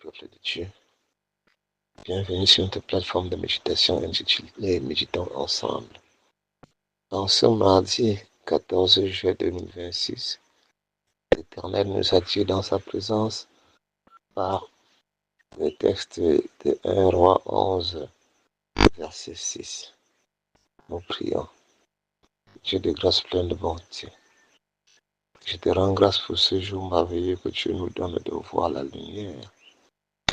peuple de Dieu. Bienvenue sur notre plateforme de méditation intitulée Méditons ensemble. En ce mardi 14 juillet 2026, l'Éternel nous attire dans sa présence par le texte de 1 Roi 11, verset 6. Nous prions. Dieu de grâce plein de bonté. Je te rends grâce pour ce jour merveilleux que tu nous donnes de voir la lumière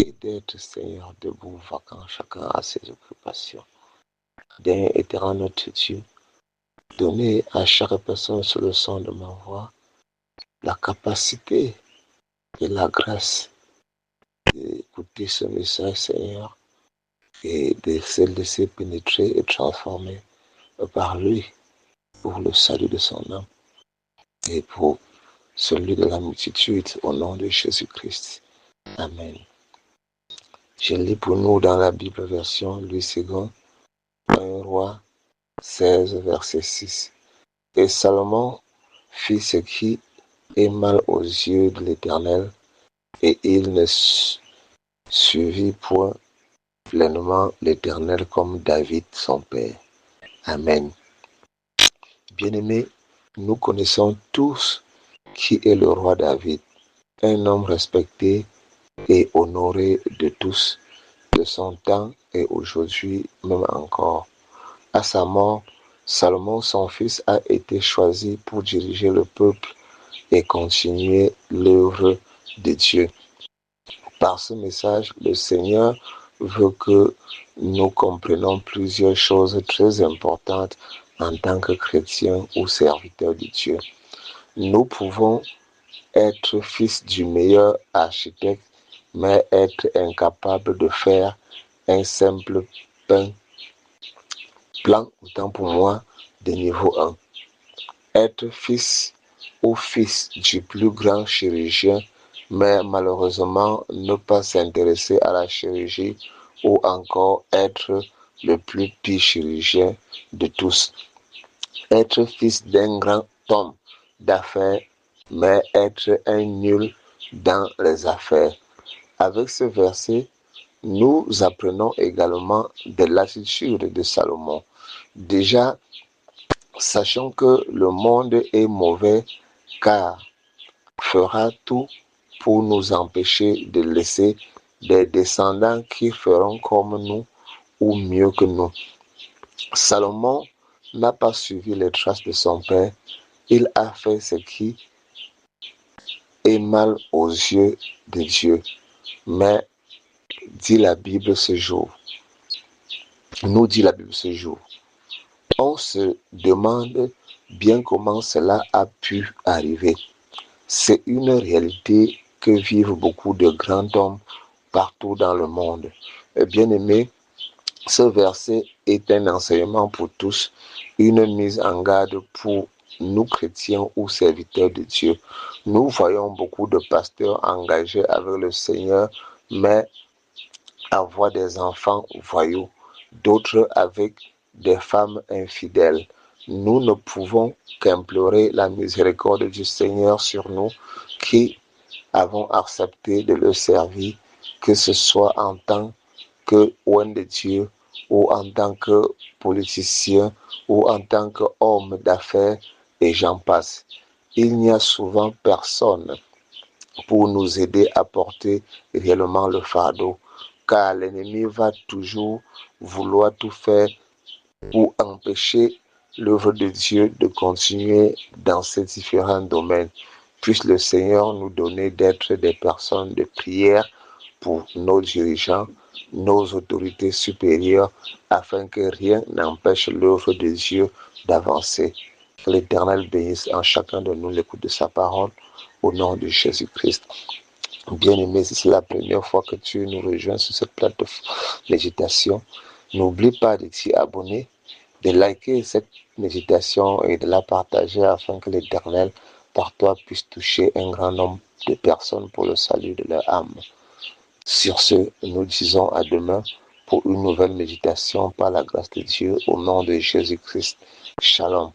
et d'être, Seigneur, debout, vacant, chacun à ses occupations. D'un éternel notre Dieu, donner à chaque personne sur le son de ma voix la capacité et la grâce d'écouter ce message, Seigneur, et de se laisser pénétrer et transformer par lui pour le salut de son âme et pour celui de la multitude au nom de Jésus-Christ. Amen. Je lis pour nous dans la Bible version Louis II, 1 Roi 16, verset 6. Et Salomon fit ce qui est mal aux yeux de l'Éternel, et il ne suivit point pleinement l'Éternel comme David son père. Amen. Bien-aimés, nous connaissons tous qui est le roi David, un homme respecté et honoré de tous, de son temps et aujourd'hui même encore. À sa mort, Salomon, son fils, a été choisi pour diriger le peuple et continuer l'œuvre de Dieu. Par ce message, le Seigneur veut que nous comprenions plusieurs choses très importantes en tant que chrétiens ou serviteurs de Dieu. Nous pouvons être fils du meilleur architecte, mais être incapables de faire un simple plan, autant pour moi, de niveau 1. Être fils ou fils du plus grand chirurgien, mais malheureusement ne pas s'intéresser à la chirurgie ou encore être le plus pire chirurgien de tous. Être fils d'un grand homme d'affaires, mais être un nul dans les affaires. Avec ce verset, nous apprenons également de l'attitude de Salomon. Déjà, sachons que le monde est mauvais car fera tout pour nous empêcher de laisser des descendants qui feront comme nous ou mieux que nous. Salomon n'a pas suivi les traces de son père, il a fait ce qui est mal aux yeux de Dieu. Mais, dit la Bible ce jour, on se demande bien comment cela a pu arriver. C'est une réalité que vivent beaucoup de grands hommes partout dans le monde. Bien-aimés, ce verset est un enseignement pour tous, une mise en garde pour nous chrétiens ou serviteurs de Dieu. Nous voyons beaucoup de pasteurs engagés avec le Seigneur, mais avoir des enfants voyous, d'autres avec des femmes infidèles. Nous ne pouvons qu'implorer la miséricorde du Seigneur sur nous qui avons accepté de le servir, que ce soit en tant que homme de Dieu ou en tant que politicien ou en tant qu'homme d'affaires et j'en passe. Il n'y a souvent personne pour nous aider à porter réellement le fardeau, car l'ennemi va toujours vouloir tout faire pour empêcher l'œuvre de Dieu de continuer dans ces différents domaines. Puisse le Seigneur nous donner d'être des personnes de prière pour nos dirigeants, nos autorités supérieures, afin que rien n'empêche l'œuvre de Dieu d'avancer. Que l'Éternel bénisse en chacun de nous l'écoute de sa parole, au nom de Jésus-Christ. Bien-aimé, si c'est la première fois que tu nous rejoins sur cette plateforme de méditation, n'oublie pas de t'y abonner, de liker cette méditation et de la partager afin que l'Éternel, par toi, puisse toucher un grand nombre de personnes pour le salut de leur âme. Sur ce, nous disons à demain pour une nouvelle méditation par la grâce de Dieu au nom de Jésus-Christ. Shalom.